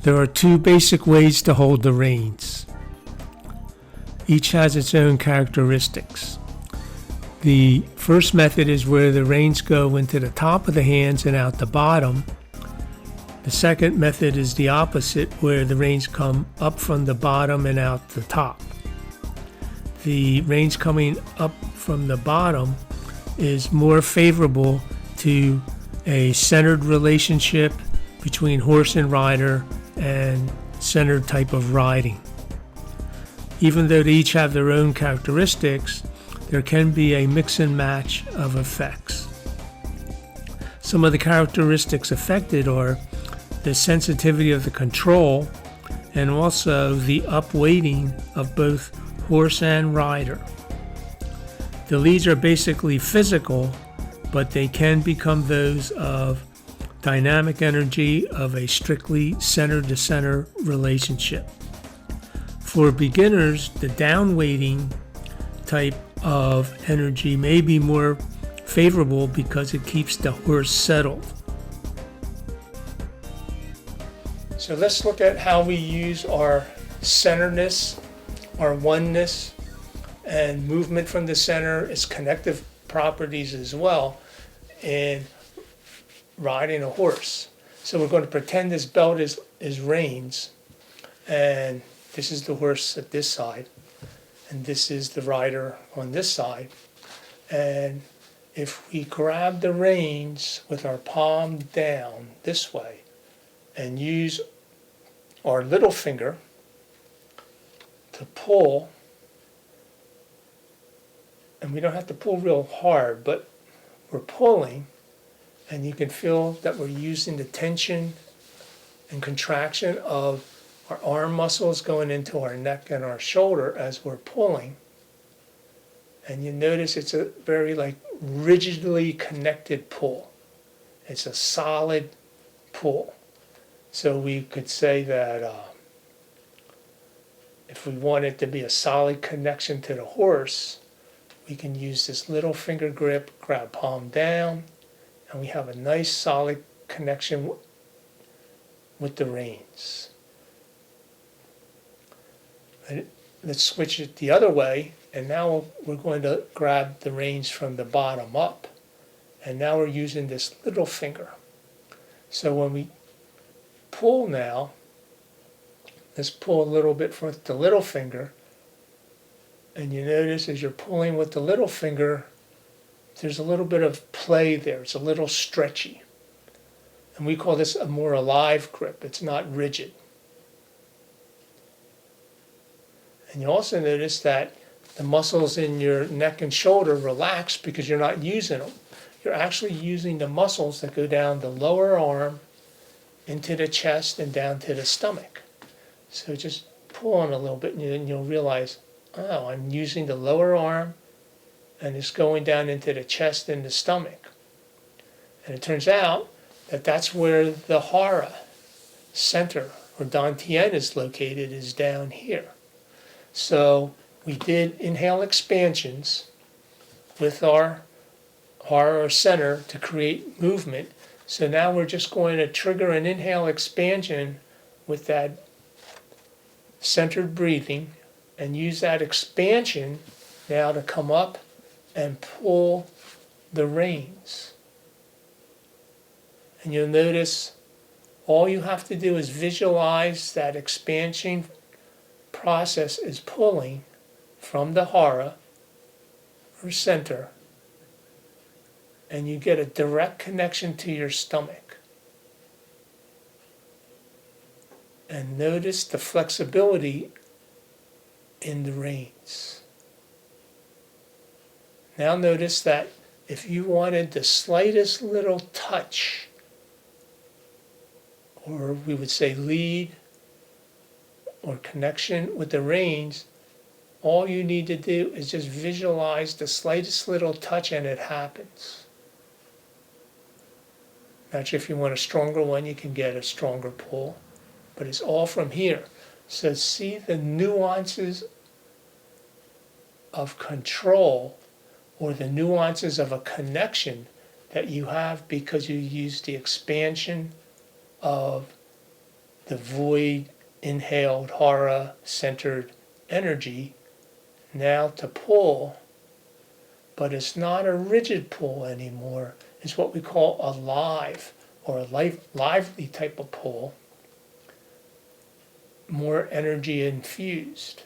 There are two basic ways to hold the reins. Each has its own characteristics. The first method is where the reins go into the top of the hands and out the bottom. The second method is the opposite, where the reins come up from the bottom and out the top. The reins coming up from the bottom is more favorable to a centered relationship between horse and rider and centered type of riding. Even though they each have their own characteristics, there can be a mix and match of effects. Some of the characteristics affected are the sensitivity of the control and also the upweighting of both horse and rider. The leads are basically physical, but they can become those of dynamic energy of a strictly center-to-center relationship. For beginners, the downweighting type of energy may be more favorable because it keeps the horse settled. So let's look at how we use our centeredness, our oneness, and movement from the center, its connective properties as well, in riding a horse. So we're going to pretend this belt is reins, and this is the horse at this side, and this is the rider on this side. And if we grab the reins with our palm down this way and use our little finger to pull, and we don't have to pull real hard, but we're pulling, and you can feel that we're using the tension and contraction of our arm muscles going into our neck and our shoulder as we're pulling. And you notice it's a very rigidly connected pull. It's a solid pull. So we could say that if we want it to be a solid connection to the horse, we can use this little finger grip, grab palm down, and we have a nice solid connection with the reins. And let's switch it the other way, and now we're going to grab the reins from the bottom up. And now we're using this little finger. So when we pull now, let's pull a little bit with the little finger, and you notice as you're pulling with the little finger, there's a little bit of play there. It's a little stretchy. And we call this a more alive grip. It's not rigid. And you also notice that the muscles in your neck and shoulder relax because you're not using them. You're actually using the muscles that go down the lower arm into the chest and down to the stomach. So just pull on a little bit and then you'll realize, oh, I'm using the lower arm and it's going down into the chest and the stomach. And it turns out that that's where the hara center or dantian is located, is down here. So we did inhale expansions with our hara center to create movement. So now we're just going to trigger an inhale expansion with that centered breathing and use that expansion now to come up and pull the reins. And you'll notice all you have to do is visualize that expansion process is pulling from the hara or center, and you get a direct connection to your stomach. And notice the flexibility in the reins. Now notice that if you wanted the slightest little touch, or we would say lead or connection with the reins, all you need to do is just visualize the slightest little touch and it happens. Naturally, if you want a stronger one, you can get a stronger pull, but it's all from here. So see the nuances of control or the nuances of a connection that you have because you use the expansion of the void, inhaled, hara-centered energy now to pull, but it's not a rigid pull anymore. It's what we call a live or a lively type of pull, more energy infused.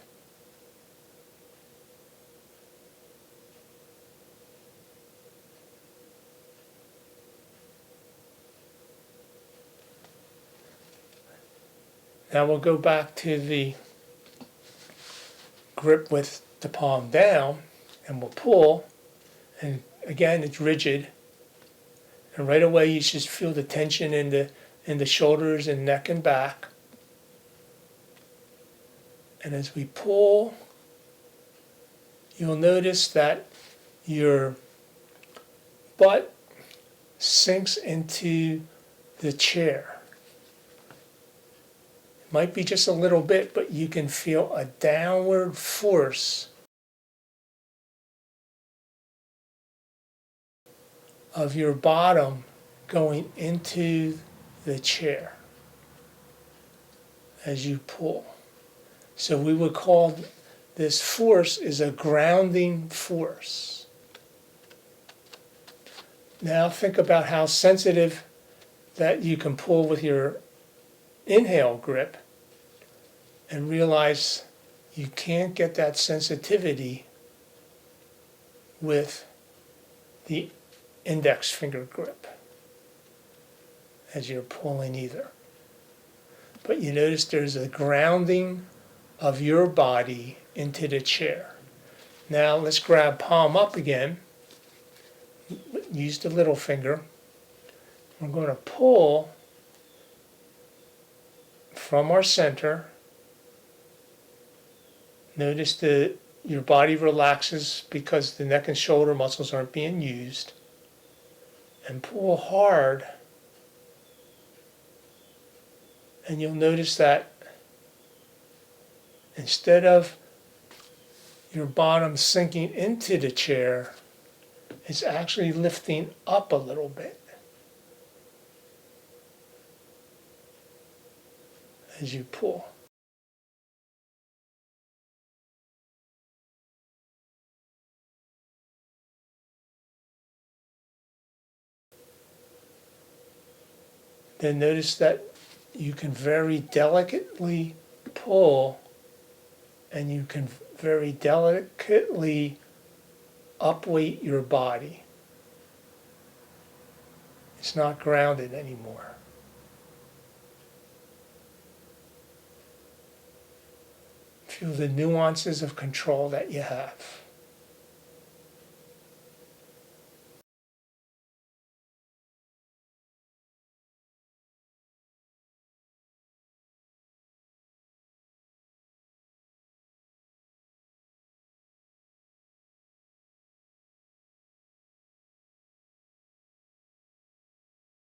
Now we'll go back to the grip with the palm down, and we'll pull, and again it's rigid, and right away you just feel the tension in the shoulders and neck and back. And as we pull, you'll notice that your butt sinks into the chair. It might be just a little bit, but you can feel a downward force of your bottom going into the chair as you pull. So we would call this force is a grounding force. Now think about how sensitive that you can pull with your inhale grip, and realize you can't get that sensitivity with the index finger grip as you're pulling either. But you notice there's a grounding of your body into the chair. Now let's grab palm up again. Use the little finger. We're going to pull from our center. Notice your body relaxes because the neck and shoulder muscles aren't being used. And pull hard. And you'll notice that instead of your bottom sinking into the chair, it's actually lifting up a little bit as you pull. Then notice that you can very delicately pull, and you can very delicately upweight your body. It's not grounded anymore. Feel the nuances of control that you have.